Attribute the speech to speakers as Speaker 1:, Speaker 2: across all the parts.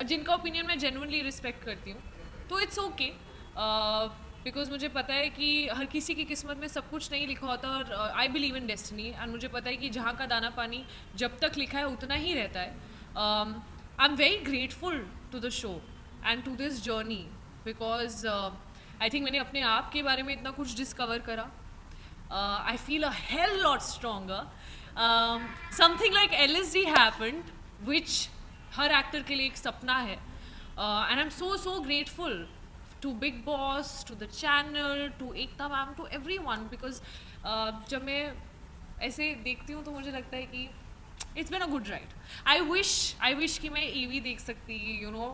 Speaker 1: जिनका ओपिनियन मैं genuinely respect करती हूँ, तो इट्स ओके बिकॉज मुझे पता है कि हर किसी की किस्मत में सब कुछ नहीं लिखा होता और I believe in destiny and मुझे पता है कि जहाँ का दाना पानी जब तक लिखा है उतना ही रहता है. I am very grateful to the show and to this journey because I think मैंने अपने आप के बारे में इतना कुछ डिस्कवर करा. I feel a hell lot stronger. Something like LSD happened, which her actor के लिए एक सपना है. And I'm so grateful to Big Boss, to the channel, to Ekta ma'am, to everyone because जब मैं ऐसे देखती हूँ तो मुझे लगता है कि it's been a good ride. I wish कि मैं EV देख सकती, you know,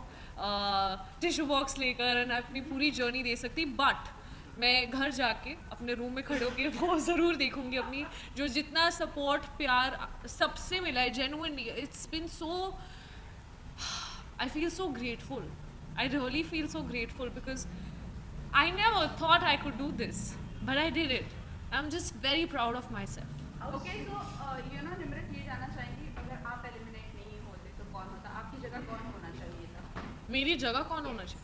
Speaker 1: टिश्यू बॉक्स लेकर and अपनी पूरी जर्नी दे सकती, but मैं घर जाके अपने रूम में खड़े होके वो ज़रूर देखूंगी अपनी जो जितना सपोर्ट प्यार सबसे मिला है genuinely. It's been so I feel so grateful. I really feel so grateful because I never thought I could do this but I did it. I am just very proud of my self.
Speaker 2: Okay तो निमृत ये जानना चाहेंगी अगर आप eliminate नहीं होते तो कौन होता, आपकी जगह कौन होना चाहिए था?
Speaker 1: मेरी जगह कौन होना चाहिए?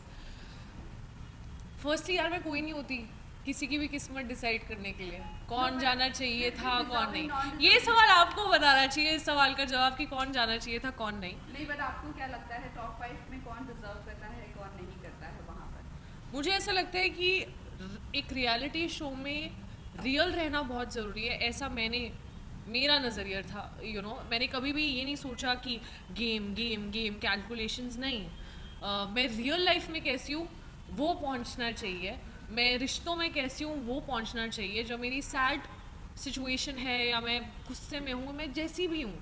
Speaker 1: फर्स्टली यार मैं कोई नहीं होती किसी की भी किस्मत डिसाइड करने के लिए कौन जाना चाहिए था कौन नहीं. ये सवाल आपको बताना चाहिए इस सवाल का जवाब कि कौन जाना चाहिए था कौन नहीं.
Speaker 2: नहीं बट आपको क्या लगता है टॉप 5 में कौन डिजर्व करता है कौन नहीं करता है वहाँ पर?
Speaker 1: मुझे ऐसा लगता है कि एक रियलिटी शो में रियल रहना बहुत ज़रूरी है. ऐसा मेरा नज़रिया था. मैंने कभी भी ये नहीं सोचा कि गेम गेम गेम कैलकुलेशंस नहीं. मैं रियल लाइफ में कैसी हूँ वो पहुंचना चाहिए. मैं रिश्तों में कैसी हूँ वो पहुंचना चाहिए. जो मेरी सैड सिचुएशन है या मैं गुस्से में हूँ, मैं जैसी भी हूँ,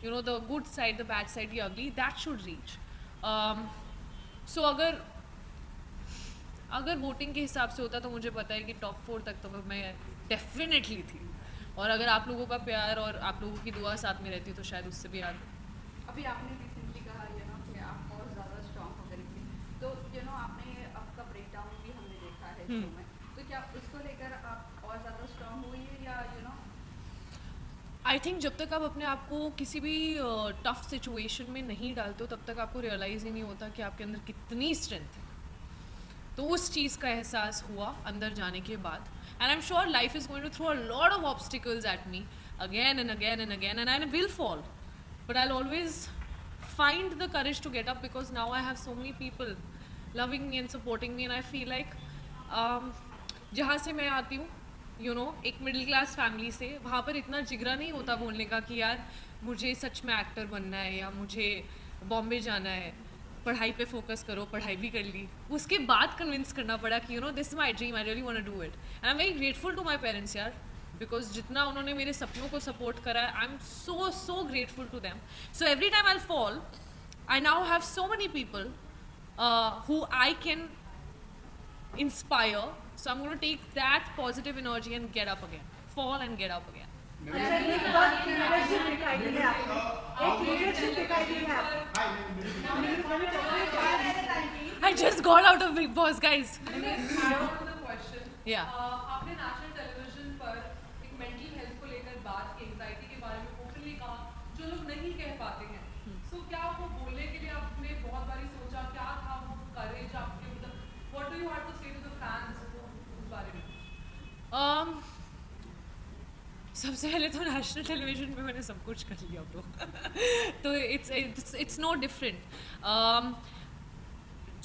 Speaker 1: the good side the bad side, the ugly, that should reach. So अगर वोटिंग के हिसाब से होता तो मुझे पता है कि टॉप 4 तक तो मैं डेफिनेटली थी. और अगर आप लोगों का प्यार और आप लोगों की दुआ साथ में रहती तो शायद उससे भी आगे.
Speaker 2: अभी आपने रिसेंटली कहा कि आप बहुत ज़्यादा स्ट्रॉन्ग हो गई थी, तो आपने आपका ब्रेकडाउन भी हमने देखा है शो में, तो क्या उसको लेकर आप और ज़्यादा स्ट्रॉन्ग हुई है या
Speaker 1: आई थिंक जब तक आप अपने आप को किसी भी टफ सिचुएशन में नहीं डालते हो तब तक आपको रियलाइज़ ही नहीं होता कि आपके अंदर कितनी स्ट्रेंथ है. तो उस चीज़ का एहसास हुआ अंदर जाने के बाद. And I am sure life is going to throw a lot of obstacles at me again and again and again and I will fall but I always find the courage to get up because now I have so many people loving me and supporting me and I feel like जहाँ से मैं आती हूँ एक middle class family से, वहाँ पर इतना जिगरा नहीं होता बोलने का कि यार मुझे सच में एक्टर बनना है या मुझे बॉम्बे जाना है, पढ़ाई पे फोकस करो. पढ़ाई भी कर ली, उसके बाद कन्विंस करना पड़ा कि this is my dream, I really want to do it. And I am very grateful to my parents यार बिकॉज जितना उन्होंने मेरे सपनों को सपोर्ट करा है, I am so grateful to them. So every time I fall, I now have so many people who I can inspire. So I'm going to take that positive energy and get up again. Fall and get up again. I just got out of Big Boss, guys. Yeah.
Speaker 3: आपने national television पर एक mental health को लेकर बात की, anxiety के बारे में ओपनली कहा जो लोग नहीं कह पाते हैं. सो क्या आपको बोलने के लिए आपने बहुत बारी सोचा, क्या था वो करेज आपके, मतलब what do you have to say to the fans उस बारे में?
Speaker 1: सबसे पहले तो नेशनल टेलीविजन पे मैंने सब कुछ कर लिया ब्रो. तो इट्स नो डिफरेंट.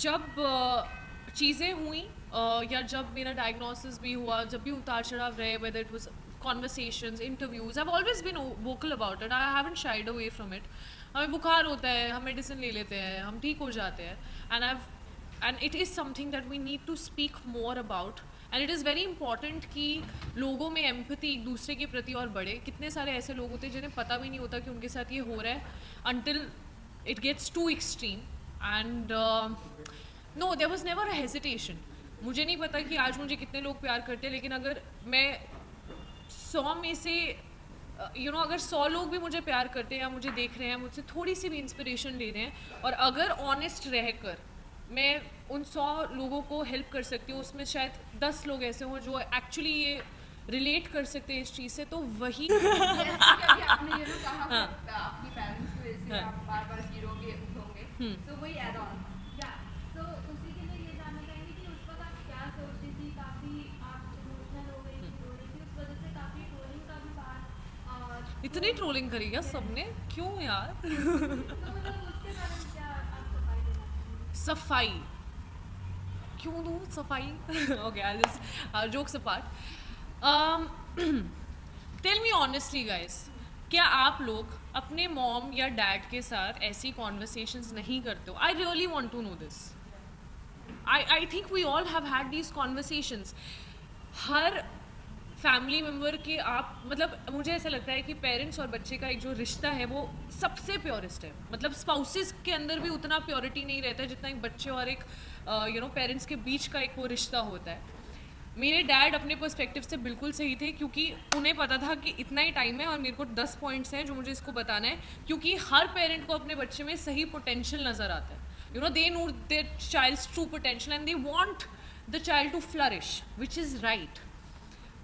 Speaker 1: जब चीज़ें हुई या जब मेरा डायग्नोसिस भी हुआ, जब भी उतार चढ़ाव रहे, whether it was conversations, interviews, I have always been vocal about it. I haven't shied away from it. हमें बुखार होता है, हम मेडिसिन ले लेते हैं, हम ठीक हो जाते हैं. And it is something that we need to speak more about. And it is very important कि लोगों में एम्पैथी एक दूसरे के प्रति और बढ़े. कितने सारे ऐसे लोग होते हैं जिन्हें पता भी नहीं होता कि उनके साथ ये हो रहा है until it gets too extreme. And no, there was never a hesitation. मुझे नहीं पता कि आज मुझे कितने लोग प्यार करते हैं, लेकिन अगर मैं 100 में से अगर 100 लोग भी मुझे प्यार करते हैं या मुझे देख रहे हैं, मुझसे थोड़ी सी भी इंस्पिरेशन ले रहे हैं, और अगर ऑनेस्ट रहकर मैं उन 100 लोगों को हेल्प कर सकती हूँ, उसमें शायद 10 लोग ऐसे हों जो एक्चुअली ये रिलेट कर सकते हैं इस चीज़ से, तो वही
Speaker 2: आपने कहा अपनी पेरेंट्स की वजह से आप बार-बार हीरो भी होंगे, सो वही एड ऑन
Speaker 4: या तो उसी के लिए ये जानना चाहेंगे कि उस वक्त आप क्या सोच रही थी, काफी आप इमोशनल हो गई थी, रो रही थी, उस वजह से काफी ट्रोलिंग का भी बात
Speaker 1: इतनी ट्रोलिंग करी क्या सबने, क्यों यार?
Speaker 4: तो मतलब उसके बारे में क्या आप सफाई देना चाहेंगे?
Speaker 1: सफाई क्यों दूँ सफाई? Okay, I just jokes apart, tell me honestly guys, क्या आप लोग अपने मॉम या डैड के साथ ऐसी कॉन्वर्सेशंस नहीं करते हो? I really want to know this. I think we all have had these conversations. हर फैमिली मेम्बर के आप मतलब मुझे ऐसा लगता है कि पेरेंट्स और बच्चे का एक जो रिश्ता है वो सबसे प्योरेस्ट है. मतलब स्पाउसेस के अंदर भी उतना प्योरिटी नहीं रहता है जितना एक बच्चे और एक पेरेंट्स के बीच का एक वो रिश्ता होता है. मेरे डैड अपने पर्सपेक्टिव से बिल्कुल सही थे, क्योंकि उन्हें पता था कि इतना ही टाइम है और मेरे को 10 पॉइंट्स हैं जो मुझे इसको बताना है, क्योंकि हर पेरेंट को अपने बच्चे में सही पोटेंशियल नज़र आता है. They know their child's true potential and they want the child to flourish, which is right.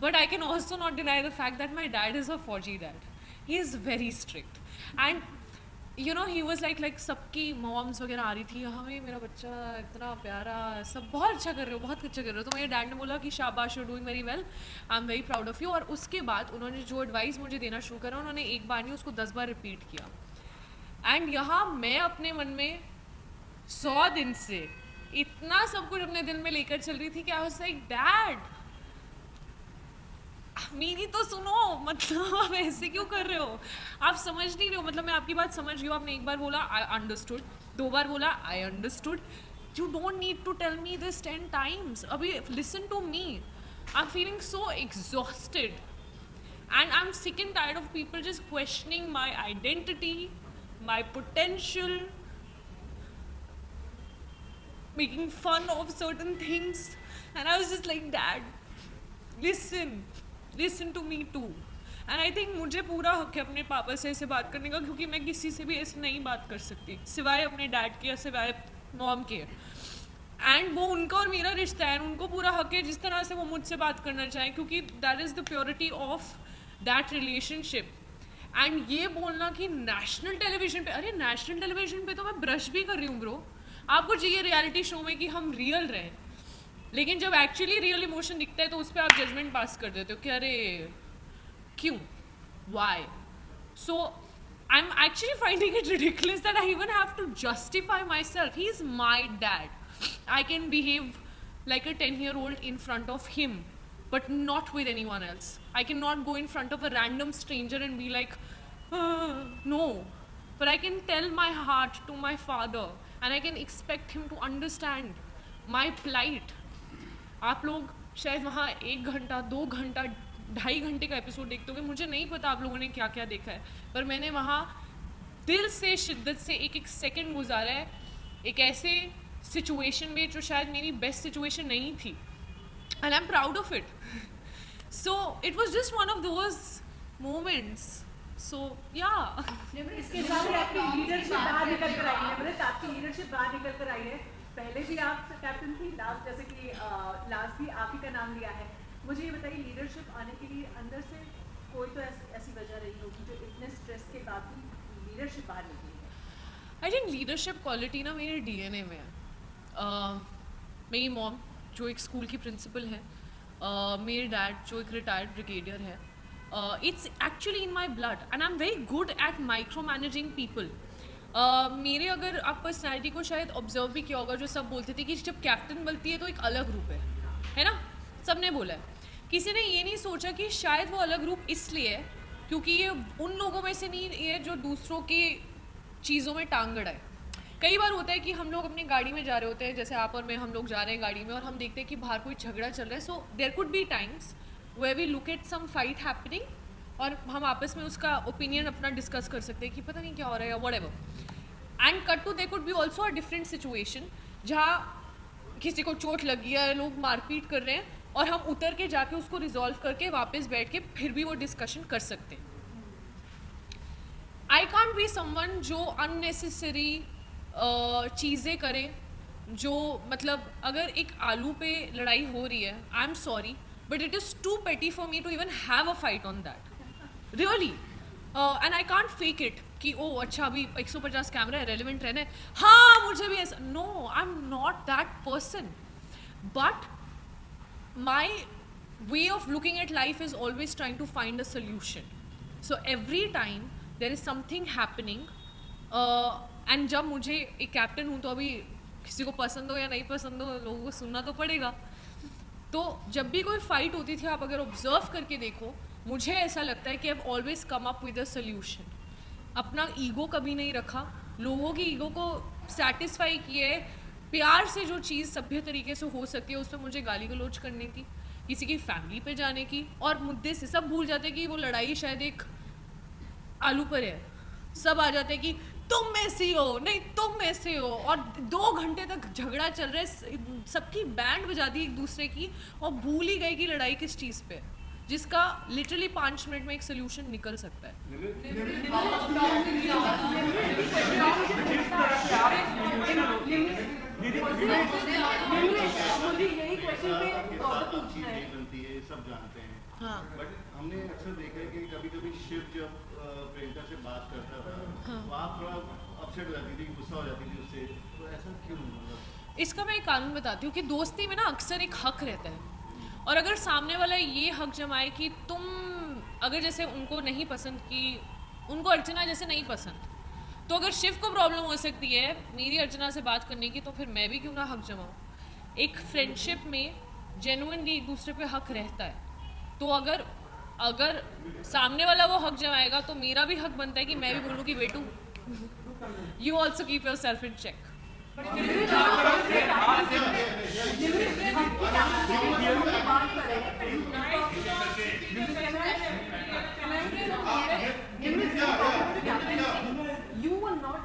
Speaker 1: But I can also not deny the fact that my dad is a Fauji dad. He is very strict. And he was like सबकी moms वगैरह आ रही थी, हमें मेरा बच्चा इतना प्यारा, सब बहुत अच्छा कर रहे हो, बहुत अच्छा कर रहे हो. तो मेरे डैड ने बोला कि शाबाश, you doing very well, I am very proud of you. और उसके बाद उन्होंने जो एडवाइस मुझे देना शुरू करा, उन्होंने एक बार नहीं उसको 10 बार रिपीट किया. एंड यहाँ मैं अपने मन में 100 दिन से इतना सब कुछ अपने दिल में लेकर चल रही थी कि आई वाज लाइक, डैड मेरी तो सुनो, मतलब आप ऐसे क्यों कर रहे हो? आप समझ नहीं रहे हो. मतलब मैं आपकी बात समझ रही हूँ. आपने एक बार बोला आई अंडरस्टूड, 2 बार बोला I understood. You don't need to tell me this 10 times. अभी listen to me. I am feeling so exhausted and I am sick and tired of people just questioning my identity, my potential, making fun of certain things. And I was just like, Dad, listen to me too. And I think मुझे पूरा हक है अपने पापा से ऐसे बात करने का, क्योंकि मैं किसी से भी ऐसे नहीं बात कर सकती सिवाय अपने डैड के या सिवाय मॉम के. एंड वो उनका और मेरा रिश्ता है, उनको पूरा हक है जिस तरह से वो मुझसे बात करना चाहें, क्योंकि that is the purity of that relationship. And ये बोलना कि नेशनल टेलीविजन पे, अरे नेशनल टेलीविजन पे तो मैं ब्रश भी कर रही हूँ ब्रो. आपको चाहिए रियलिटी शो में कि हम रियल रहें, लेकिन जब एक्चुअली रियल इमोशन दिखता है तो उस पर आप जजमेंट पास कर देते हो कि अरे क्यों, why. So I am actually finding it ridiculous that I even have to justify myself. He is my dad. I can behave like a 10-year-old in front of him, but not with anyone else. I cannot go in front of a random stranger and be like, no. But I can tell my heart to my father and I can expect him to understand my plight. आप लोग शायद वहाँ 1 घंटा 2 घंटा 2.5 घंटे का episode देखते होंगे. मुझे नहीं पता आप लोगों ने क्या क्या देखा है, पर मैंने वहाँ दिल से शिद्दत से एक एक सेकंड गुजारा है, एक ऐसे सिचुएशन में जो शायद मेरी बेस्ट सिचुएशन नहीं थी. And I am proud of it. So it was just one of those moments. So yeah
Speaker 5: इसके साथ ही आपकी लीडरशिप बाहर निकल कर आई है. मतलब आपकी लीडरशिप बाहर निकल कर आई है. पहले भी आप कैप्टन थी, लास्ट जैसे कि लास्ट भी आप ही का नाम लिया है. मुझे ये बताइए, लीडरशिप आने के लिए अंदर से कोई तो ऐसी वजह रही होगी जो इतने स्ट्रेस के बाद भी लीडरशिप बाहर निकली है.
Speaker 1: आई थिंक लीडरशिप क्वालिटी ना मेरे डीएनए में है. मेरी मॉम जो एक स्कूल की प्रिंसिपल है, मेरे डैड जो एक रिटायर्ड ब्रिगेडियर है. It's actually in my blood and I am very good at micro managing people. मेरे अगर आप पर्सनैलिटी को शायद ऑब्जर्व भी किया होगा, जो सब बोलते थे कि जब कैप्टन बनती है तो एक अलग रूप है ना. सब ने बोला है. किसी ने ये नहीं सोचा कि शायद वो अलग रूप इसलिए है क्योंकि ये उन लोगों में से नहीं है जो दूसरों की चीज़ों में टांग गड़ाए. कई बार होता है कि हम लोग अपनी गाड़ी में जा रहे होते हैं, जैसे आप और मैं, हम लोग जा रहे हैं गाड़ी में और हम देखते हैं कि बाहर कोई झगड़ा चल रहा है. So there could be times where we look at some fight happening और हम आपस में उसका ओपिनियन अपना डिस्कस कर सकते हैं कि पता नहीं क्या हो रहा है या whatever. And cut to there could be also a different situation जहाँ किसी को चोट लगी है, लोग मारपीट कर रहे हैं और हम उतर के जाके उसको रिजॉल्व करके वापस बैठ के फिर भी वो डिस्कशन कर सकते हैं. आई कांट बी समवन जो अननेसेसरी चीज़ें करें, जो मतलब अगर एक आलू पे लड़ाई हो रही है, I am sorry but it is too petty for me to even have a fight on that, really. And I can't fake it. कि ओ अच्छा अभी 150 कैमरा है, रेलिवेंट रहना है, हाँ मुझे भी ऐसा, no I am not that person, but my way of looking at life is always trying to find a solution. So every time there is something happening, and जब मुझे एक कैप्टन हूँ तो अभी किसी को पसंद हो या नहीं पसंद हो लोगों को सुनना तो पड़ेगा. तो जब भी कोई फाइट होती थी, आप अगर ऑब्जर्व करके देखो, मुझे ऐसा लगता है कि I always come up with a solution. अपना ईगो कभी नहीं रखा, लोगों की ईगो को सेटिस्फाई किए, प्यार से जो चीज़ सभ्य तरीके से हो सकती है उस पर मुझे गाली गलौज करने की, किसी की फैमिली पे जाने की, और मुद्दे से सब भूल जाते कि वो लड़ाई शायद एक आलू पर है. सब आ जाते कि तुम ऐसी हो, नहीं तुम ऐसे हो, और 2 घंटे तक झगड़ा चल रहा है, सबकी बैंड बजा दी एक दूसरे की, और भूल ही गए कि लड़ाई किस चीज़ पे, जिसका लिटरली 5 मिनट में एक सोल्यूशन निकल सकता है.
Speaker 6: सब जानते हैं,
Speaker 1: हाँ.
Speaker 6: बट हमने अक्सर देखा है कि कभी-कभी शिव जब प्रियंका से बात करता था,
Speaker 1: हाँ.
Speaker 6: तो आप थोड़ा अपसेट हो जाती थी, गुस्सा हो जाती थी उससे, तो ऐसा क्यों? मतलब
Speaker 1: इसका मैं एक कानून बताती हूँ कि दोस्ती में ना अक्सर एक हक रहता है, और अगर सामने वाला ये हक जमाए कि तुम अगर जैसे उनको नहीं पसंद, कि उनको अर्चना जैसे नहीं पसंद, तो अगर शिव को प्रॉब्लम हो सकती है मेरी अर्चना से बात करने की, तो फिर मैं भी क्यों ना हक जमाऊँ. एक फ्रेंडशिप में जेन्युइनली एक दूसरे पे हक रहता है, तो अगर सामने वाला वो हक जमाएगा तो मेरा भी हक बनता है कि मैं भी बोलूँ कि बेटू you also keep yourself in check.
Speaker 7: You were not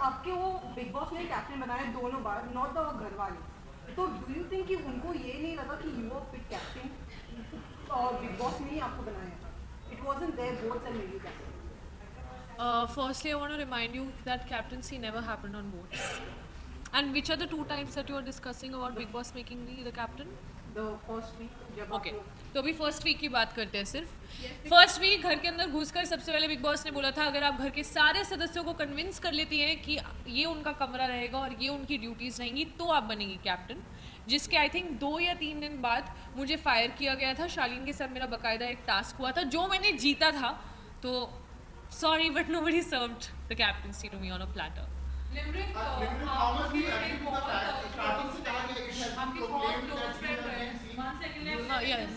Speaker 7: आपके वो बिग बॉस ने कैप्टन बनाया दोनों बार, नॉट द घर वाले. तो डू यू थिंक कि उनको ये नहीं लगा कि यू आर फिट कैप्टन और बिग बॉस ने ही आपको बनाया था? It wasn't their votes and maybe captain.
Speaker 1: Firstly, I want to remind you that captaincy never happened on votes. And which are the 2 times that you are discussing about Big Boss making me the captain?
Speaker 7: The first week जब
Speaker 1: Okay.
Speaker 7: आपको
Speaker 1: तो अभी first week की बात करते हैं सिर्फ. First week घर के अंदर घुसकर सबसे पहले बिग बॉस ने बोला था अगर आप घर के सारे सदस्यों को कन्विंस कर लेती हैं कि ये उनका कमरा रहेगा और ये उनकी ड्यूटीज़ रहेंगी तो आप बनेंगी कैप्टन. जिसके आई थिंक 2 या 3 दिन बाद मुझे फायर किया गया था. शालीन के साथ मेरा बाकायदा एक टास्क हुआ था जो मैंने जीता था. तो sorry but nobody served the captaincy to me on a platter.
Speaker 3: लिमरिक
Speaker 6: how much do you agree with the fact starting से कहा गया कि it has been
Speaker 3: आपकी बहुत
Speaker 6: proclaimed
Speaker 3: close
Speaker 6: that
Speaker 3: friend
Speaker 6: you
Speaker 3: है.
Speaker 6: have been seen?
Speaker 3: 1 second left.
Speaker 1: Yes.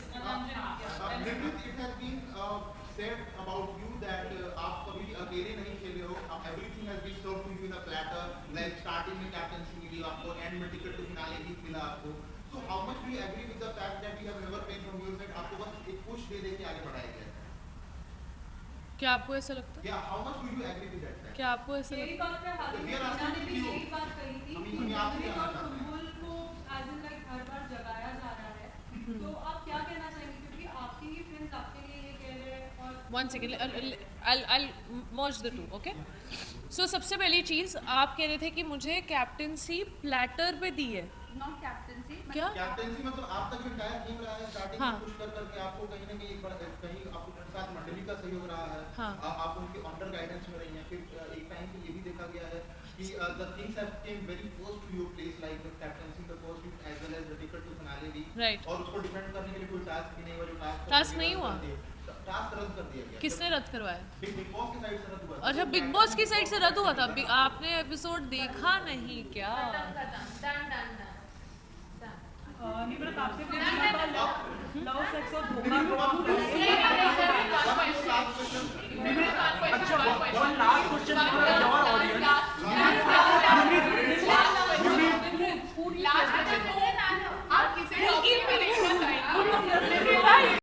Speaker 6: Nirmit, it has been said about you that आप कभी भी अकेले नहीं खेले हो. Everything has been served to you in a platter. Like starting में कैप्टनसी मिली आपको, एंड में टिकट टू फिनाले भी मिला आपको. So how much do you agree with the fact that you have never played from your side? आपको बस एक push दे के आगे बढ़ाया गया है.
Speaker 1: क्या आपको ऐसा लगता है?
Speaker 6: Yeah, how much do you agree with that fact?
Speaker 1: क्या आपको ऐसा
Speaker 3: यही
Speaker 1: लगता
Speaker 3: बात पे हाल
Speaker 6: We are asking
Speaker 3: ने भी
Speaker 6: you.
Speaker 3: यही बात कही थी
Speaker 6: अभी
Speaker 3: कि
Speaker 6: हमें आपसे
Speaker 3: लिमरिक और
Speaker 6: जानना चाहते हैं.
Speaker 3: सुम्बुल को एज इन लाइक हर बार जगाया जा रहा है. तो आप क्या कहना चाहेंगे क्योंकि आपके ही फ्रेंड्स आपके लिए ये कह रहे हैं और
Speaker 1: 1 second, I'll merge the two, okay? So सबसे पहली चीज़ आप कह रहे थे कि मुझे कैप्टनसी प्लेटर पे दी है.
Speaker 2: Not captaincy.
Speaker 1: क्या?
Speaker 6: कैप्टेंसी मतलब आप तक एंटायर टीम रहा है, स्टार्टिंग
Speaker 1: हाँ.
Speaker 6: में पुश कर करके आपको कहीं ना कहीं कहीं आपको साथ मंडली का सहयोग रहा है.
Speaker 1: हाँ.
Speaker 6: आप उनके अंडर गाइडेंस में रही हैं. फिर एक टाइम पे ये भी देखा गया है कि the things have came very first to your place like the captaincy the first week as well as the ticket to finale भी.
Speaker 1: Right.
Speaker 6: और उसको डिफेंड करने के लिए कोई टास्क भी नहीं हुआ. जो
Speaker 1: टास्क नहीं हुआ?
Speaker 6: टास्क रद्द कर दिया गया.
Speaker 1: किसने रद्द करवाया?
Speaker 6: बिग बॉस की साइड से रद्द हुआ.
Speaker 1: अच्छा बिग बॉस की साइड से रद्द हुआ था. आपने एपिसोड देखा नहीं क्या?
Speaker 5: निम्रत आपसे पूछना था लव सेक्स और धोखा
Speaker 6: लास्ट क्वेश्चन.
Speaker 5: अच्छा वन लास्ट क्वेश्चन